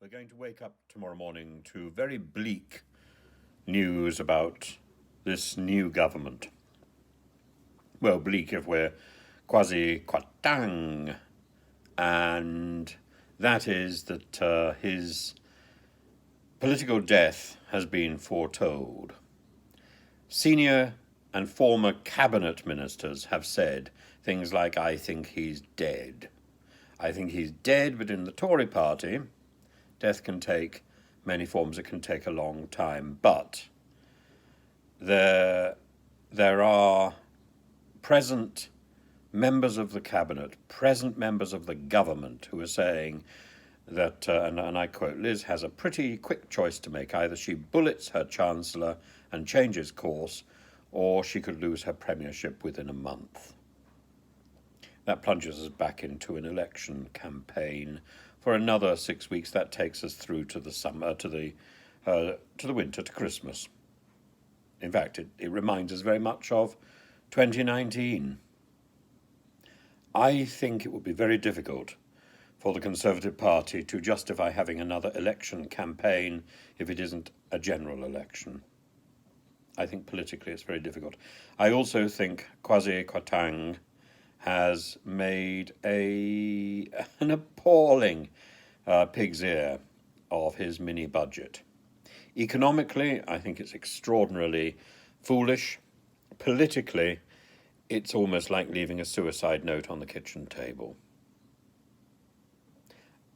We're going to wake up tomorrow morning to very bleak news about this new government. Well, bleak if we're Kwasi Kwarteng, and that is that his political death has been foretold. Senior and former cabinet ministers have said things like, I think he's dead. I think he's dead, but in the Tory party, death can take many forms. It can take a long time, but there are present members of the cabinet, present members of the government who are saying that, and I quote, Liz has a pretty quick choice to make. Either she bullets her chancellor and changes course, or she could lose her premiership within a month. That plunges us back into an election campaign for another 6 weeks. That takes us through to the summer, to the winter, to Christmas. In fact, it reminds us very much of 2019. I think it would be very difficult for the Conservative Party to justify having another election campaign if it isn't a general election. I think politically it's very difficult. I also think Kwasi Kwarteng has made an appalling pig's ear of his mini budget. Economically, I think it's extraordinarily foolish. Politically, it's almost like leaving a suicide note on the kitchen table.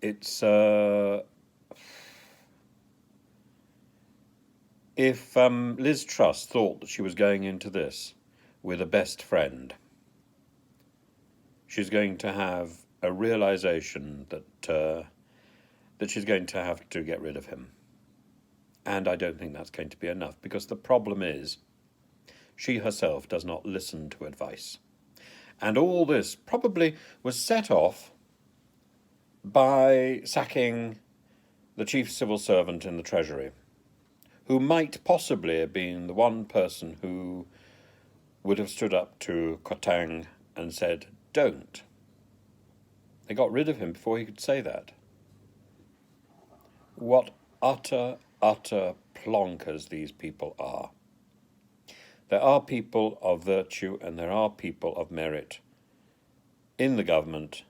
It's if Liz Truss thought that she was going into this with a best friend, she's going to have a realization that she's going to have to get rid of him. And I don't think that's going to be enough, because the problem is she herself does not listen to advice. And all this probably was set off by sacking the chief civil servant in the Treasury, who might possibly have been the one person who would have stood up to Kwarteng and said, don't. They got rid of him before he could say that. What utter plonkers these people are. There are people of virtue and there are people of merit in the government,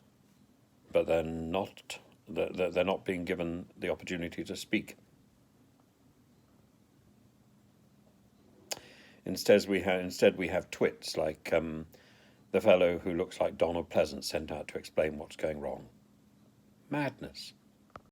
but they're not being given the opportunity to speak. Instead, we have twits like the fellow who looks like Donald Pleasant sent out to explain what's going wrong. Madness.